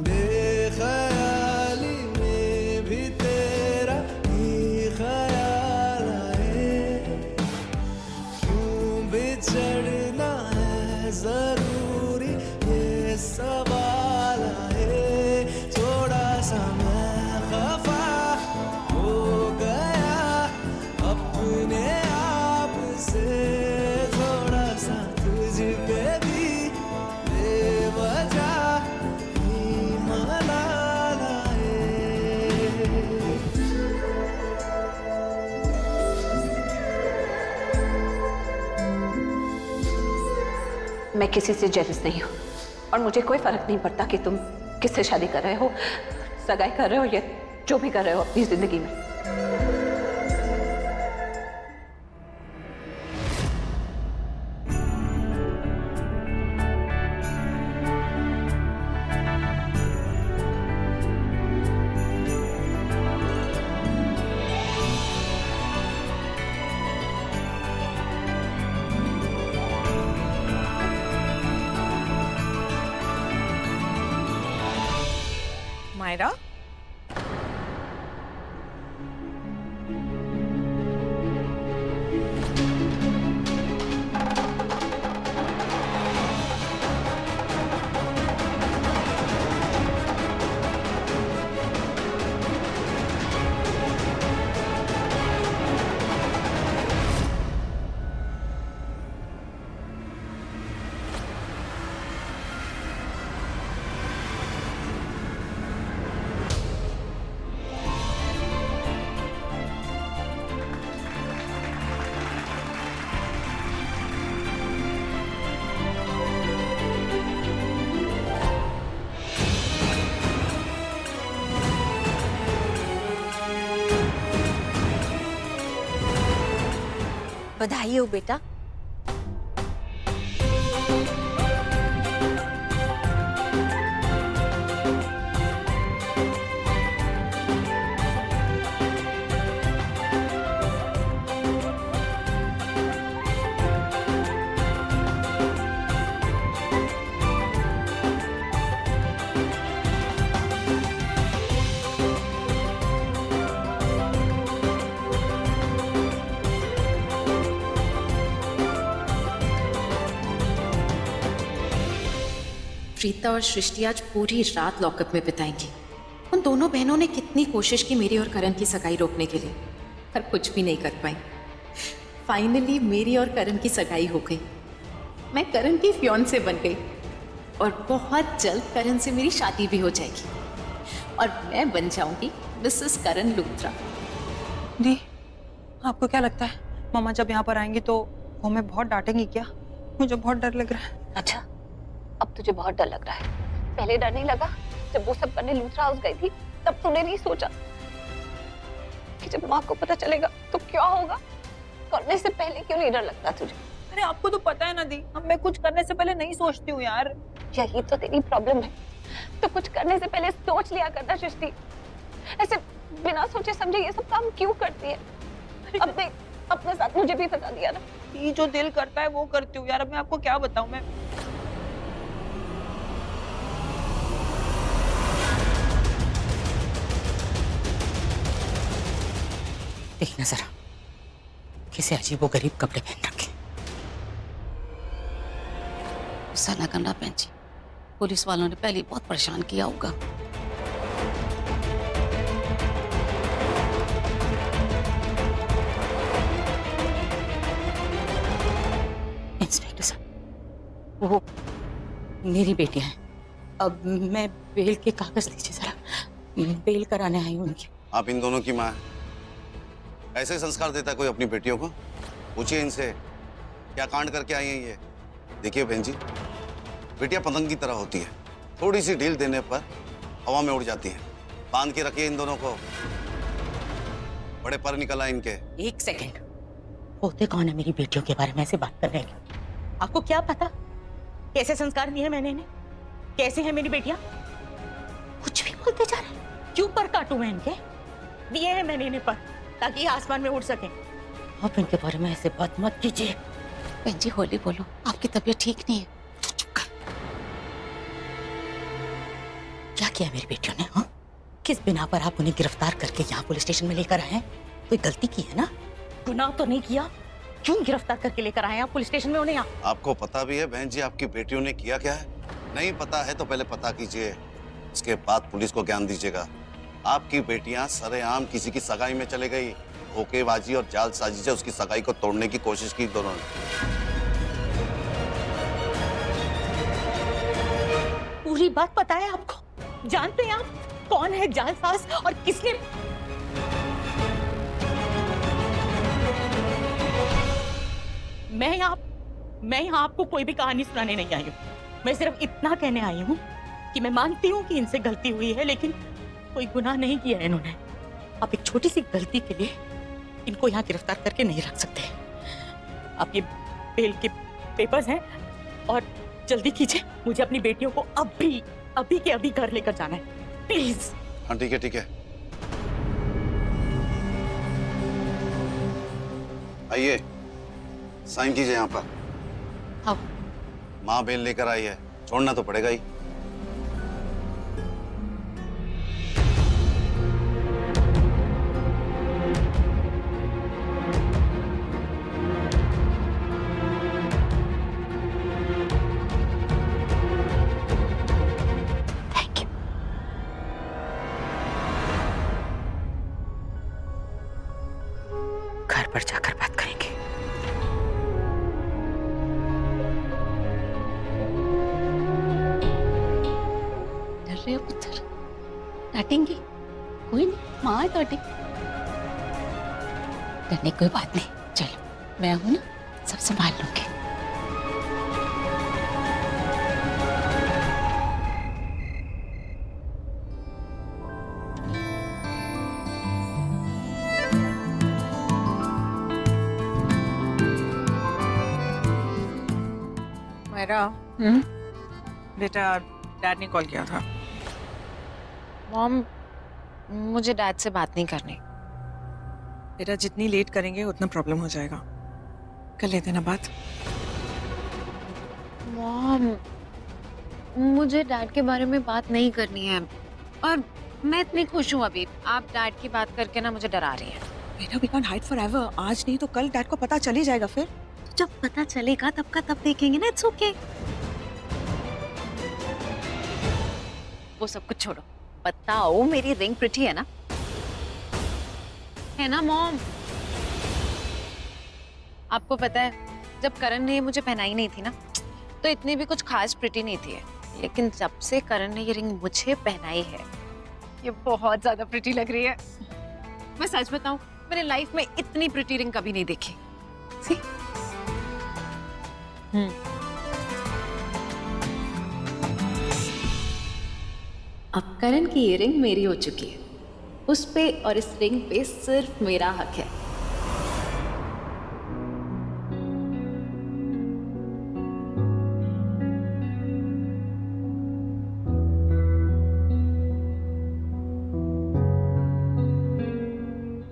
बेख्याली में भी तेरा ही ख्याल आए, क्यों बिछड़ना है जरूरी ये सवाल आए। थोड़ा सा मैं खफा हो गया अपने आप से, थोड़ा सा तुझ पे भी बेवजह मैं किसी से जेलस नहीं हूँ और मुझे कोई फर्क नहीं पड़ता कि तुम किससे शादी कर रहे हो, सगाई कर रहे हो या जो भी कर रहे हो अपनी जिंदगी में। मायरा, बधाई हो बेटा। प्रीता और सृष्टि आज पूरी रात लॉकअप में बिताएंगी। उन दोनों बहनों ने कितनी कोशिश की मेरी और करण की सगाई रोकने के लिए, पर कुछ भी नहीं कर पाई। फाइनली मेरी और करण की सगाई हो गई। मैं करण की फियांसे बन गई और बहुत जल्द करण से मेरी शादी भी हो जाएगी और मैं बन जाऊंगी मिसेस करण लूथरा। दी, आपको क्या लगता है मामा जब यहाँ पर आएंगे तो वो हमें बहुत डांटेंगी क्या? मुझे बहुत डर लग रहा है। अच्छा, अब तुझे बहुत डर लग रहा है। पहले डर नहीं लगा जब वो सब करने लूथरा हाउस गई थी? तब तूने नहीं सोचा कि जब माँ को पता चलेगा तो क्या होगा? करने से पहले क्यों नहीं डर लगता तुझे? अरे आपको तो पता है ना दी, अब मैं कुछ करने से पहले नहीं सोचती हूँ यार। यही तो तेरी प्रॉब्लम है। तो कुछ करने से पहले सोच लिया करना सृष्टि। ऐसे बिना सोचे समझे ये सब काम क्यों करती है? अब देख, अपने साथ मुझे भी फंसा दिया ना। ये जो दिल करता है वो करती हूँ यार। अब मैं आपको क्या बताऊँ? मैं देखना जरा, किसी अजीबोगरीब कपड़े पहन रखे। गुस्सा ना करना बहन जी, पुलिस वालों ने पहले बहुत परेशान किया होगा। इंस्पेक्टर साहब, वो मेरी बेटियां हैं। अब मैं बेल के कागज लीजिए जरा, बेल कराने आई हूँ उनकी। आप इन दोनों की माँ? ऐसे संस्कार देता कोई अपनी बेटियों को? पूछिए इनसे क्या कांड करके आई हैं ये। देखिए बहन जी, बेटियां पतंग की तरह होती है, थोड़ी सी ढील देने पर हवा में उड़ जाती हैं। बांध के रखिए इन दोनों को, बड़े पर निकल आए इनके। एक सेकंड, होते कौन है मेरी बेटियों के बारे में ऐसे बात कर रहे हैं? आपको क्या पता कैसे संस्कार दिए मैंने इन्हें? कैसे हैं मेरी बेटियां? कुछ भी बोलते जा रहे हैं। क्यों पर काटूं मैं इनके? दिए हैं मैंने इन्हें पर, ताकि ये आसमान में उड़ सकें। आप इनके बारे में ऐसे बात मत कीजिए। बहन जी होली बोलो, आपकी तबीयत ठीक नहीं है। क्या किया मेरी बेटियों ने? हाँ, किस बिना पर आप उन्हें गिरफ्तार करके यहाँ पुलिस स्टेशन में लेकर आए हैं? कोई गलती की है ना? गुनाह तो नहीं किया, क्यों गिरफ्तार करके लेकर आए आप पुलिस स्टेशन में उन्हें? यहाँ आपको पता भी है बहन जी आपकी बेटियों ने किया क्या है? नहीं पता है तो पहले पता कीजिए, उसके बाद पुलिस को ज्ञान दीजिएगा। आपकी बेटियां सरेआम किसी की सगाई में चले गई, धोखेबाजी और जालसाजी से उसकी सगाई को तोड़ने की कोशिश की दोनों ने। पूरी बात पता है आपको? जानते हैं आप कौन है जालसाज और किसने? मैं यहाँ आपको कोई भी कहानी सुनाने नहीं आई हूँ। मैं सिर्फ इतना कहने आई हूँ कि मैं मानती हूँ कि इनसे गलती हुई है, लेकिन कोई गुनाह नहीं किया है इन्होंने। आप एक छोटी सी गलती के लिए इनको यहाँ गिरफ्तार करके नहीं रख सकते। आप ये बेल के पेपर्स हैं और जल्दी कीजिए, मुझे अपनी बेटियों को अभी के अभी घर लेकर जाना है, प्लीज। हाँ ठीक है ठीक है, आइए साइन कीजिए यहाँ पर। हाँ। माँ बेल लेकर आई है, छोड़ना तो पड़ेगा ही। Thank you. घर पर जाकर बात करेंगे। डर रहे हो पुत्र? डांटेंगी? कोई नहीं, माँ है डांटे। डरने कोई बात नहीं, चलो मैं हूं ना, सब संभाल लूंगी। मेरा बेटा, डैड ने कॉल किया था। मॉम, मुझे डैड से बात नहीं करनी। बेटा जितनी लेट करेंगे उतना प्रॉब्लम हो जाएगा, कर लेते ना बात। मॉम, मुझे डैड के बारे में बात नहीं करनी है, और मैं इतनी खुश हूँ अभी। आप डैड की बात करके ना मुझे डरा रही हैं। बेटा वी कांट हाइड फॉरएवर, आज नहीं तो कल डैड को पता चल ही जाएगा। फिर जब पता चलेगा तब का तब देखेंगे ना, इट्स ओके। वो सब कुछ छोड़ो, बताओ मेरी रिंग प्रिटी है ना? है ना मॉम? आपको पता है जब करण ने मुझे पहनाई नहीं थी ना, तो इतनी भी कुछ खास प्रिटी नहीं थी, लेकिन जब से करण ने ये रिंग मुझे पहनाई है, ये बहुत ज्यादा प्रिटी लग रही है। मैं सच बताऊं, मैंने लाइफ में इतनी प्रिटी रिंग कभी नहीं देखी। सी? अब करण की ये रिंग मेरी हो चुकी है, उस पे और इस रिंग पे सिर्फ मेरा हक है।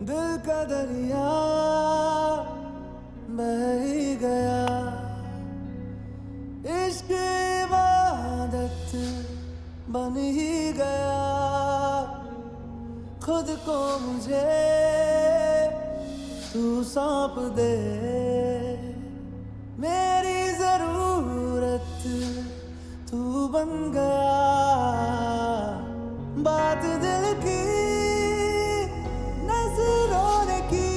दिल का दरिया बह ही गया, इश्क इबादत बन ही गया, खुद को मुझे तू सौंप दे, मेरी जरूरत तू बन गया, बात दिल की नजरों ने की,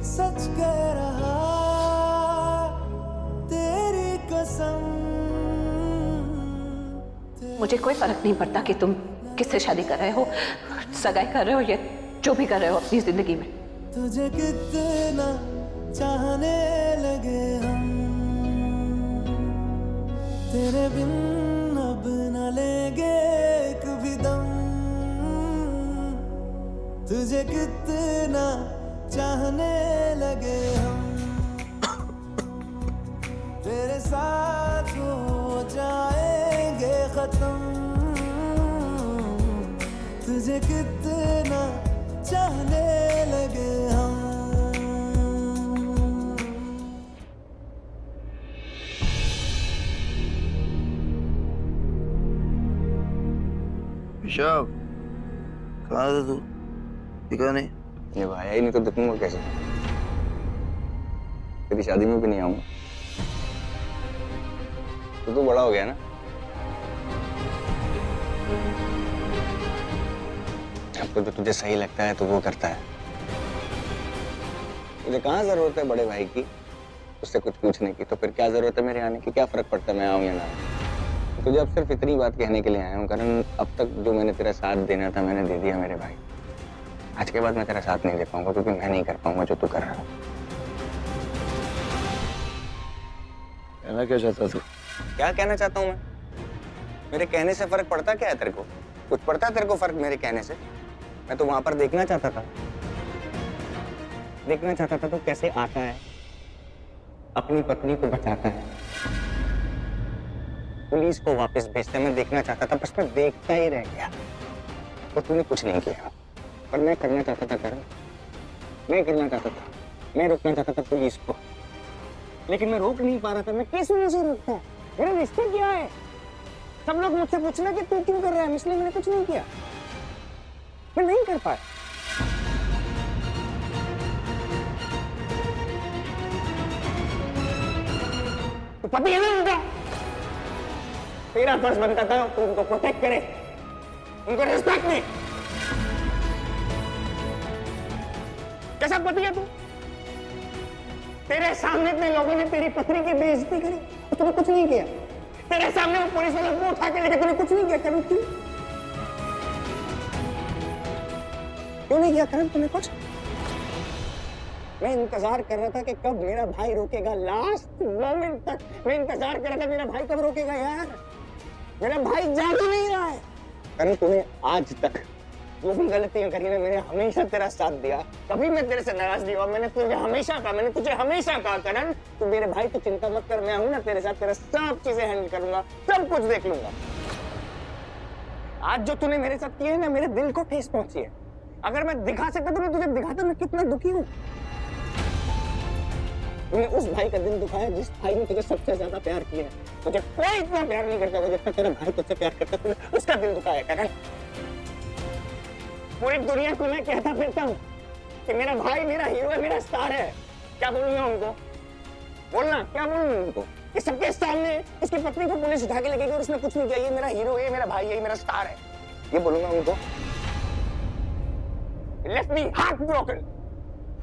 सच कह रहा तेरी कसम। मुझे कोई फर्क नहीं पड़ता कि तुम किससे शादी कर रहे हो, सगाई कर रहे हो या जो भी कर रहे हो अपनी जिंदगी में। तुझे कितना चाहने लगे हम, तेरे बिन अब न लेंगे एक भी दम, तुझे कितना चाहने लगे हम, तेरे साथ हो जाएंगे खत्म, तुझे कितना चाहने लगे हम। ऋषभ, कहाँ था तू? दिखा नहीं। ये भाई ही नहीं तो दिखूंगा कैसे? तेरी शादी में भी नहीं आऊंगा। तो तू बड़ा हो गया ना? अब तो जो तुझे सही लगता है तो वो करता है। तुझे कहाँ जरूरत है बड़े भाई की उससे कुछ पूछने की? तो फिर क्या जरूरत है मेरे आने की? क्या फर्क पड़ता है मैं आऊं या ना? तुझे अब सिर्फ इतनी बात कहने के लिए आया हूँ, कारण अब तक जो मैंने तेरा साथ देना था मैंने दे दिया मेरे भाई। आज के बाद मैं तेरा साथ नहीं दे पाऊंगा क्योंकि मैं नहीं कर पाऊंगा जो तू कर रहा है। कहना क्या चाहता तू? क्या कहना चाहता हूँ मैं? मेरे कहने से फर्क पड़ता क्या है तेरे को? कुछ पड़ता है तेरे को फर्क मेरे कहने से? मैं तो वहां पर देखना चाहता था। देखना चाहता था तो कैसे आता है, अपनी पत्नी को बचाता है, पुलिस को वापस भेजता है। मैं देखना चाहता था, बस मैं देखता ही रह गया। तो तूने कुछ नहीं किया, पर मैं करना चाहता था करण। मैं करना चाहता था, मैं रोकना चाहता था पुलिस को, लेकिन मैं रोक नहीं पा रहा था। मैं किस वजह से रोकता? मेरा रिश्ता क्या है? सब लोग मुझसे पूछना कि तू क्यों कर रहा है, इसलिए मैंने कुछ नहीं किया। मैं नहीं कर पाया। तो पति है ना उनका, तेरा फर्ज बनता था तू उनको प्रोटेक्ट करे, उनको रिस्पेक्ट दे। कैसा पति है तू? तेरे सामने इतने लोगों ने तेरी पत्नी की बेइज्जती करी, तूने कुछ नहीं किया। तेरे सामने वो पुलिस वाले को उठा के लेके तूने कुछ नहीं किया। करण क्यों नहीं किया करण तूने कुछ? मैं इंतजार कर रहा था कि कब मेरा भाई रोकेगा। लास्ट मोमेंट तक मैं इंतजार कर रहा था, मेरा भाई कब रोकेगा यार। मेरा भाई जाग ही नहीं रहा है। करण तूने आज तक जो भी गलतियां करी ना, मैंने हमेशा तेरा साथ दिया, कभी मैं तेरे से नाराज नहीं हुआ। मैंने तुझे हमेशा कहा करण तू मेरे भाई तो चिंता मत कर, मैं हूं ना तेरे साथ, तेरा सब चीजें हैंडल करूंगा, सब कुछ देख लूंगा। आज जो तूने मेरे साथ किया है ना, मेरे दिल को ठेस पहुंची है। अगर मैं दिखा सकता तो मैं तुझे दिखाता मैं कितना दुखी हूँ। तूने उस भाई का दिल दुखाया जिस भाई ने तुझे सबसे ज्यादा प्यार किया है। तुझे कोई इतना प्यार नहीं करता होगा जितना तेरा भाई तुझसे प्यार करता, तूने उसका दिल दुखाया करण। पूरी दुनिया को मैं कहता फिरता हूँ कि मेरा भाई मेरा हीरो है, मेरा स्टार है। क्या बोलूंगा उनको? बोलना क्या बोलूंगा उनको कि सबके सामने इसकी पत्नी को पुलिस उठा के ले गई और उसने कुछ नहीं किया, ये मेरा हीरो है, मेरा भाई है, मेरा स्टार है, ये बोलूंगा उनको? Left me heart broken.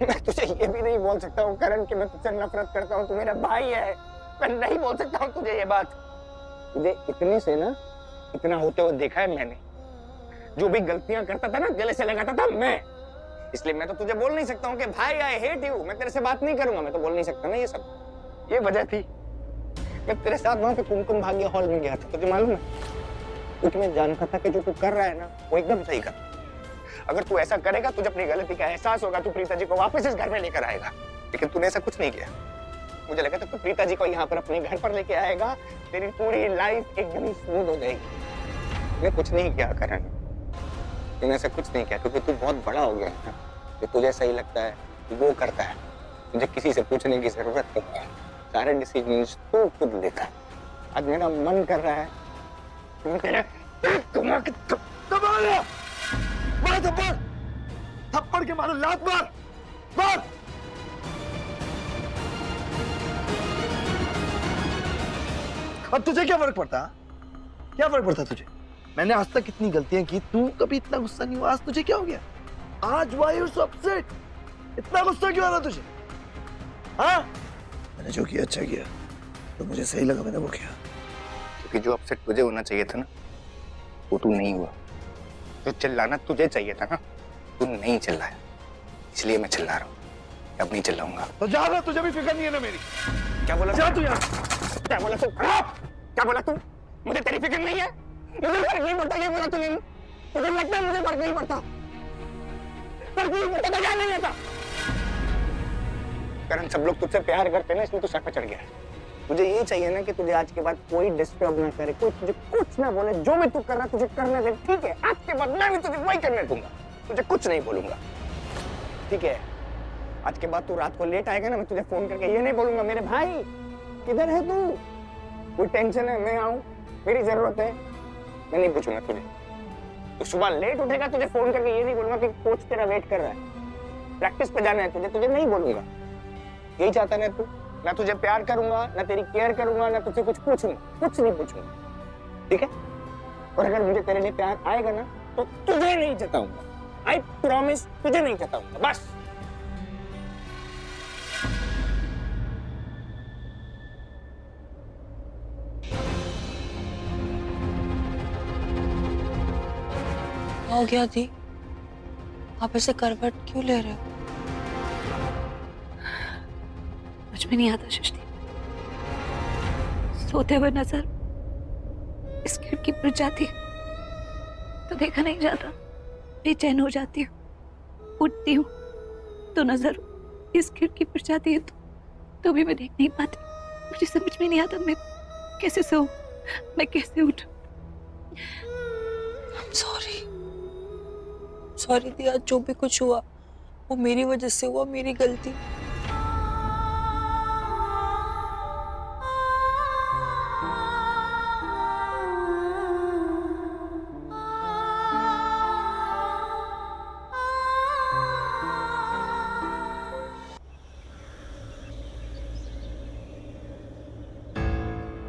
मैं तुझे ये भी नहीं बोल सकता हूँ करण कि मैं तुझसे नफरत करता हूँ, तू मेरा भाई है। मैं नहीं बोल सकता हूँ तुझे ये बात। तुझे इतने से ना इतना होते हुए देखा है मैंने। जो भी गलतियां करता था ना, गले से लगाता था मैं, इसलिए मैं तो तुझे बोल नहीं सकता हूँ कि भाई आई हेट यू, मैं तेरे से बात नहीं करूंगा। मैं तो बोल नहीं सकता ना ये सब। ये वजह थी मैं तेरे साथ वहां पे कुमकुम भाग्य हॉल में गया था, तुझे मालूम है? क्योंकि मैं जानता था कि जो तू कर रहा है ना वो एकदम सही कर। अगर तू ऐसा करेगा तुझे अपनी गलती का एहसास होगा, तू प्रीता जी को वापस इस घर में लेकर आएगा। लेकिन तूने ऐसा कुछ नहीं किया। मुझे लगा था तू प्रीता जी को यहाँ पर अपने घर पर लेके आएगा, तेरी पूरी लाइफ एकदम स्मूथ हो जाएगी। मैं कुछ नहीं किया करण, तूने ऐसा कुछ नहीं किया क्योंकि तू बहुत बड़ा हो गया है। जो तुझे सही लगता है वो करता है, तुझे किसी से पूछने की जरूरत नहीं है। सारे डिसीजन तू खुद लेता है। आज मेरा मन कर रहा है थप्पड़ के मारो, लात मार मार। अब तुझे क्या फर्क पड़ता? क्या फर्क पड़ता तुझे? मैंने आज तक इतनी गलतियां की, तू कभी इतना गुस्सा नहीं हुआ। आज तुझे क्या हो गया? आज वाई यू सो अपसेट? इतना गुस्सा क्यों आ रहा तुझे? हाँ, मैंने जो किया अच्छा किया, तो मुझे सही लगा मैंने वो किया। क्योंकि जो अपसेट तुझे होना चाहिए था ना वो तू नहीं हुआ। तो चिल्लाना तुझे चाहिए था ना, तू नहीं चिल्लाया, इसलिए मैं चिल्ला रहा हूँ। अब नहीं चिल्लाऊंगा। तो जा रहा, तुझे भी फिक्र नहीं है ना मेरी? क्या बोला? जा तू यार। क्या बोला तू? क्या बोला तू? मुझे तेरी फिक्र नहीं है? मुझे फर्क नहीं पड़ता ये बोला तूने। तुझे लगता है मुझे फर्क नहीं पड़ता? फर्क नहीं पड़ता तो क्या नहीं आता? करण सब लोग तुझसे प्यार करते हैं ना, इसलिए तू सर पे चढ़ गया। तुझे यही चाहिए ना कि तुझे आज के बाद कोई डिस्टर्ब ना करे, कोई तुझे कुछ ना बोले, जो भी तू कर रहा तुझे करने दे, ठीक है? आज के बाद मैं भी तुझे वही करने दूंगा, तुझे कुछ नहीं बोलूंगा, ठीक है? आज के बाद तू रात को लेट आएगा ना, मैं तुझे फोन करके ये नहीं बोलूंगा मेरे भाई किधर है तू, कोई टेंशन है, मैं आऊं, मेरी जरूरत है, मैं नहीं पूछूंगा तुझे। तो सुबह लेट उठेगा तुझे फोन करके ये नहीं बोलूंगा कि कोच तेरा वेट कर रहा है, प्रैक्टिस पे जाना है तुझे, तुझे नहीं बोलूंगा। यही चाहता ना तू? ना तुझे प्यार करूंगा, ना तेरी केयर करूंगा, ना तुझसे कुछ पूछूंगा, कुछ नहीं पूछूंगा, ठीक है? और अगर मुझे तेरे लिए प्यार आएगा ना तो तुझे नहीं जताऊंगा, आई प्रॉमिस, तुझे नहीं जताऊंगा, बस। हो गया दी? आप ऐसे करवट क्यों ले रहे हो? मुझ में नहीं आता सृष्टि, सोते हुए नजर इस खिड़की पर जाती तो देखा नहीं जाता, बेचैन हो जाती हूँ, उठती हूँ तो नजर इस खिड़की पर जाती है तो भी मैं देख नहीं पाती। मुझे समझ में नहीं आता मैं कैसे सोऊं, मैं कैसे उठूं। सॉरी दी, आज जो भी कुछ हुआ वो मेरी वजह से हुआ, मेरी गलती।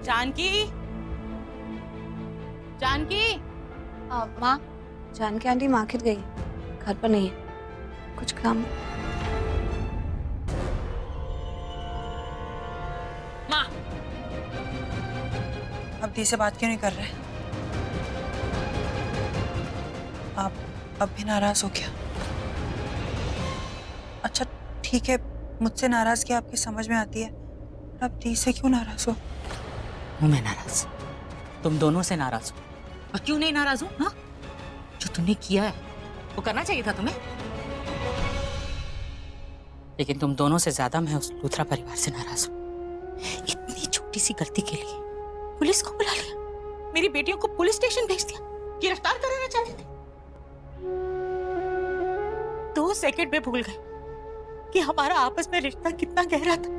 जानकी, जानकी, माँ, जानकी आंटी मार्केट गई, घर पर नहीं है, कुछ काम। माँ, अब दी से बात क्यों नहीं कर रहे? आप अब भी नाराज हो क्या? अच्छा ठीक है, मुझसे नाराजगी आपकी समझ में आती है, अब दी से क्यों नाराज हो? हूँ मैं नाराज, तुम दोनों से नाराज हो। और क्यों नहीं नाराज हूँ? हाँ, जो तुमने किया है वो करना चाहिए था तुम्हें, लेकिन तुम दोनों से ज्यादा मैं उस लूथरा परिवार से नाराज हूँ। इतनी छोटी सी गलती के लिए पुलिस को बुला लिया, मेरी बेटियों को पुलिस स्टेशन भेज दिया, गिरफ्तार कराना चाहते थे। 2 सेकंड में भूल गए कि हमारा आपस में रिश्ता कितना गहरा था।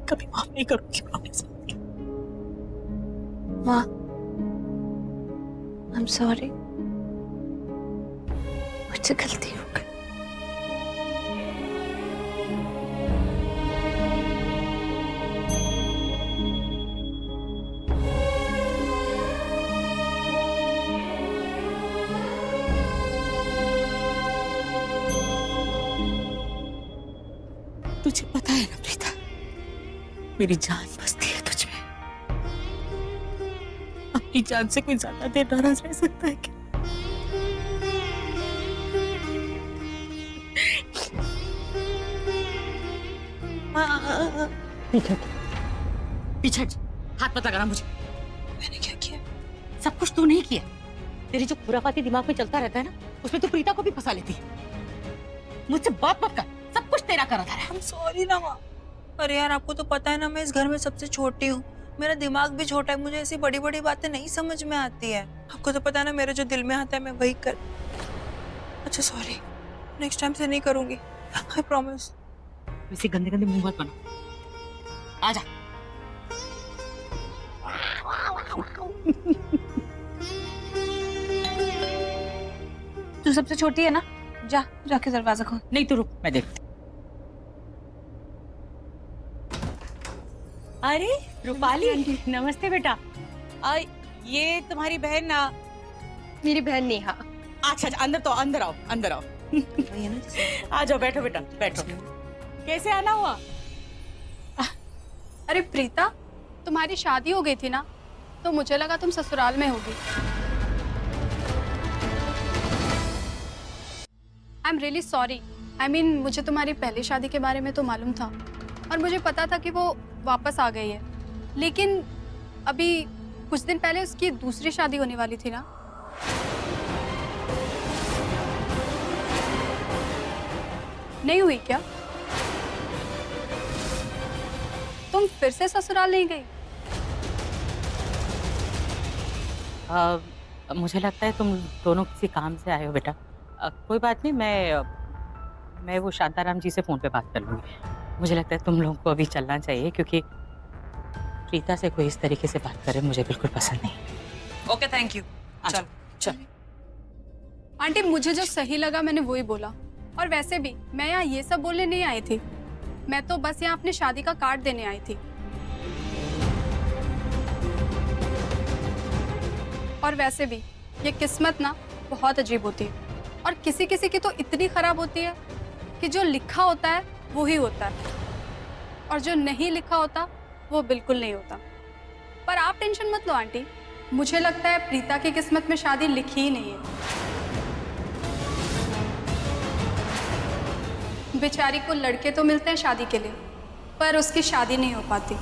कभी माफ नहीं करूंगी प्रॉमिस। माँ, I'm sorry, मुझसे गलती हो गई। तुझे पता है ना प्रीता, मेरी जान बसती है तुझ में। अपनी जान से कोई ज्यादा देर नाराज रह सकता है क्या? पीछे हाथ मत लगाना मुझे। मैंने क्या किया? सब कुछ तू नहीं किया, तेरी जो खुराफाती दिमाग में चलता रहता है ना, उसमें तू प्रीता को भी फंसा लेती है। मुझसे बात मत कर, सब कुछ तेरा करा था। I'm sorry ना माँ। अरे यार, आपको तो पता है ना मैं इस घर में सबसे छोटी हूँ, मेरा दिमाग भी छोटा है, मुझे ऐसी बड़ी बड़ी बातें नहीं समझ में आती है। आपको तो पता है ना मेरे जो दिल में आता है मैं वही कर। अच्छा सॉरी, नेक्स्ट टाइम से नहीं करूंगी, आई प्रॉमिस। वैसे गंदे गंदे मुंह मत बना, आजा। तू सबसे छोटी है ना, जाके दरवाजा खोल। नहीं तू रुक, मैं देखती। अरे रूपाली, नमस्ते बेटा। ये तुम्हारी बहन ना? मेरी बहन नेहा। अच्छा अच्छा, अंदर तो अंदर आओ, अंदर आओ। आ जाओ, बैठो बेटा, बैठो। कैसे आना हुआ? अरे प्रीता, तुम्हारी शादी हो गई थी ना, तो मुझे लगा तुम ससुराल में होगी। I am really sorry. I mean, मुझे तुम्हारी पहली शादी के बारे में तो मालूम था और मुझे पता था कि वो वापस आ गई है, लेकिन अभी कुछ दिन पहले उसकी दूसरी शादी होने वाली थी ना। नहीं हुई क्या? तुम फिर से ससुराल नहीं गई? मुझे लगता है तुम दोनों किसी काम से आए हो बेटा। कोई बात नहीं, मैं वो शांताराम जी से फ़ोन पे बात कर लूँगी। मुझे लगता है तुम लोगों को अभी चलना चाहिए, क्योंकि प्रीता से कोई इस तरीके से बात करे मुझे बिल्कुल पसंद नहीं। Okay, thank you. चल चल। आंटी, मुझे जो सही लगा मैंने वही बोला। और वैसे भी मैं यहाँ ये सब बोलने नहीं आई थी, मैं तो बस यहाँ अपनी शादी का कार्ड देने आई थी। और वैसे भी ये किस्मत ना बहुत अजीब होती है, और किसी किसी की तो इतनी खराब होती है कि जो लिखा होता है वो ही होता है, और जो नहीं लिखा होता वो बिल्कुल नहीं होता। पर आप टेंशन मत लो आंटी, मुझे लगता है प्रीता की किस्मत में शादी लिखी ही नहीं है। बेचारी को लड़के तो मिलते हैं शादी के लिए, पर उसकी शादी नहीं हो पाती।